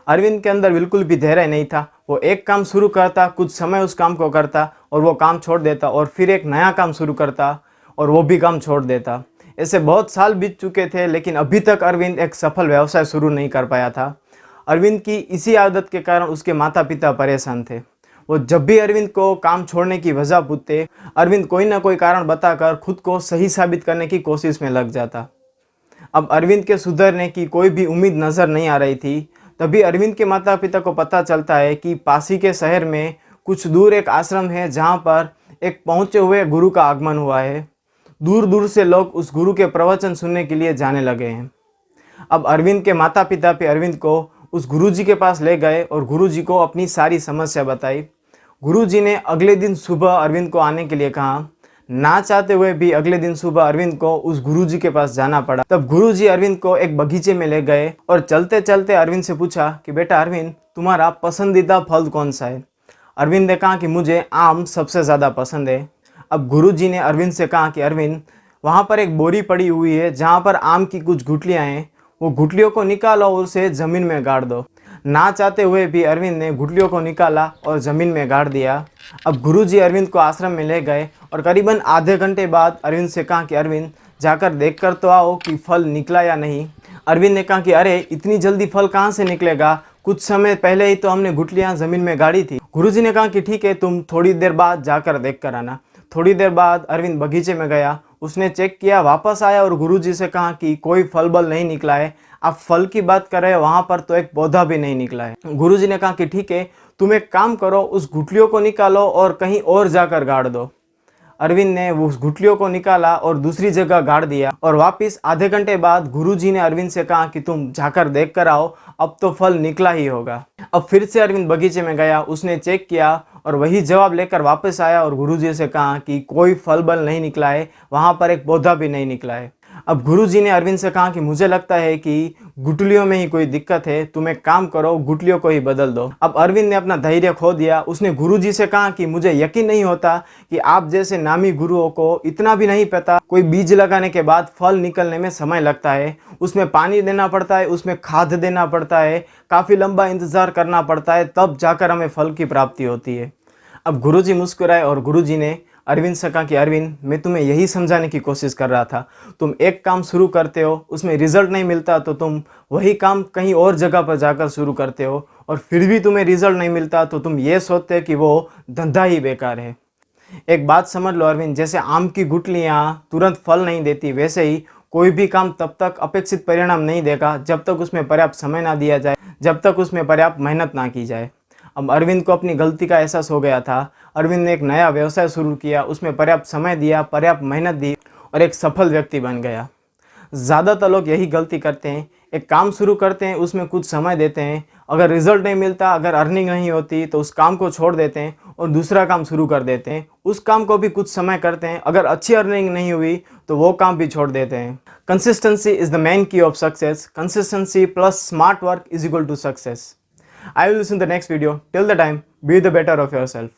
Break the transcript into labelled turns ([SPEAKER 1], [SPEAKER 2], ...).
[SPEAKER 1] अरविंद के अंदर बिल्कुल भी धैर्य नहीं था। वो एक काम शुरू करता, कुछ समय उस काम को करता और वो काम छोड़ देता, और फिर एक नया काम शुरू करता और वो भी काम छोड़ देता। ऐसे बहुत साल बीत चुके थे, लेकिन अभी तक अरविंद एक सफल व्यवसाय शुरू नहीं कर पाया था। अरविंद की इसी आदत के कारण उसके माता पिता परेशान थे। वो जब भी अरविंद को काम छोड़ने की वजह पूछते, अरविंद कोई ना कोई कारण बताकर खुद को सही साबित करने की कोशिश में लग जाता। अब अरविंद के सुधरने की कोई भी उम्मीद नज़र नहीं आ रही थी। तभी अरविंद के माता पिता को पता चलता है कि पास ही के शहर में कुछ दूर एक आश्रम है, जहाँ पर एक पहुँचे हुए गुरु का आगमन हुआ है। दूर दूर से लोग उस गुरु के प्रवचन सुनने के लिए जाने लगे हैं। अब अरविंद के माता पिता भी अरविंद को उस गुरुजी के पास ले गए और गुरुजी को अपनी सारी समस्या बताई। गुरुजी ने अगले दिन सुबह अरविंद को आने के लिए कहा। ना चाहते हुए भी अगले दिन सुबह अरविंद को उस गुरुजी के पास जाना पड़ा। तब गुरुजी अरविंद को एक बगीचे में ले गए और चलते चलते अरविंद से पूछा कि बेटा अरविंद, तुम्हारा पसंदीदा फल कौन सा है? अरविंद ने कहा कि मुझे आम सबसे ज़्यादा पसंद है। अब गुरुजी ने अरविंद से कहा कि अरविंद, वहाँ पर एक बोरी पड़ी हुई है जहाँ पर आम की कुछ गुठलियाँ हैं, वो गुठलियों को निकालो और उसे ज़मीन में गाड़ दो। ना चाहते हुए भी अरविंद ने गुठलियों को निकाला और ज़मीन में गाड़ दिया। अब गुरुजी अरविंद को आश्रम में ले गए और करीबन आधे घंटे बाद अरविंद से कहा कि अरविंद, जाकर देख कर तो आओ कि फल निकला या नहीं। अरविंद ने कहा कि अरे, इतनी जल्दी फल कहाँ से निकलेगा, कुछ समय पहले ही तो हमने गुठलियाँ ज़मीन में गाड़ी थी। गुरुजी ने कहा कि ठीक है, तुम थोड़ी देर बाद जाकर देख कर आना। थोड़ी देर बाद अरविंद बगीचे में गया, उसने चेक किया, वापस आया और गुरुजी से कहा कि कोई फल बल नहीं निकला है। आप फल की बात कर रहे हैं, वहाँ पर तो एक पौधा भी नहीं निकला है। गुरुजी ने कहा कि ठीक है, तुम एक काम करो, उस गुठलियों को निकालो और कहीं और जाकर गाड़ दो। अरविंद ने उस गुठलियों को निकाला और दूसरी जगह गाड़ दिया और वापस आधे घंटे बाद गुरुजी ने अरविंद से कहा कि तुम जाकर देख कर आओ, अब तो फल निकला ही होगा। अब फिर से अरविंद बगीचे में गया, उसने चेक किया और वही जवाब लेकर वापस आया और गुरुजी से कहा कि कोई फल बल नहीं निकला है, वहाँ पर एक पौधा भी नहीं निकला है। अब गुरुजी ने अरविंद से कहा कि मुझे लगता है कि गुठलियों में ही कोई दिक्कत है, तुम एक काम करो, गुठलियों को ही बदल दो। अब अरविंद ने अपना धैर्य खो दिया। उसने गुरुजी से कहा कि मुझे यकीन नहीं होता कि आप जैसे नामी गुरुओं को इतना भी नहीं पता, कोई बीज लगाने के बाद फल निकलने में समय लगता है, उसमें पानी देना पड़ता है, उसमें खाद देना पड़ता है, काफ़ी लंबा इंतज़ार करना पड़ता है, तब जाकर हमें फल की प्राप्ति होती है। अब गुरुजी मुस्कुराए और गुरुजी ने अरविंद से कहा कि अरविंद, मैं तुम्हें यही समझाने की कोशिश कर रहा था। तुम एक काम शुरू करते हो, उसमें रिजल्ट नहीं मिलता तो तुम वही काम कहीं और जगह पर जाकर शुरू करते हो, और फिर भी तुम्हें रिजल्ट नहीं मिलता तो तुम ये सोचते हो कि वो धंधा ही बेकार है। एक बात समझ लो अरविंद, जैसे आम की गुठलियाँ तुरंत फल नहीं देती, वैसे ही कोई भी काम तब तक अपेक्षित परिणाम नहीं देगा जब तक उसमें पर्याप्त समय ना दिया जाए, जब तक उसमें पर्याप्त मेहनत ना की जाए। अब अरविंद को अपनी गलती का एहसास हो गया था। अरविंद ने एक नया व्यवसाय शुरू किया, उसमें पर्याप्त समय दिया, पर्याप्त मेहनत दी और एक सफल व्यक्ति बन गया। ज़्यादातर लोग यही गलती करते हैं, एक काम शुरू करते हैं, उसमें कुछ समय देते हैं, अगर रिजल्ट नहीं मिलता, अगर अर्निंग नहीं होती तो उस काम को छोड़ देते हैं और दूसरा काम शुरू कर देते हैं। उस काम को भी कुछ समय करते हैं, अगर अच्छी अर्निंग नहीं हुई तो वो काम भी छोड़ देते हैं। Consistency is the main key of success. Consistency plus smart work is equal to success. I will see you in the next video. Till the time, be the better of yourself.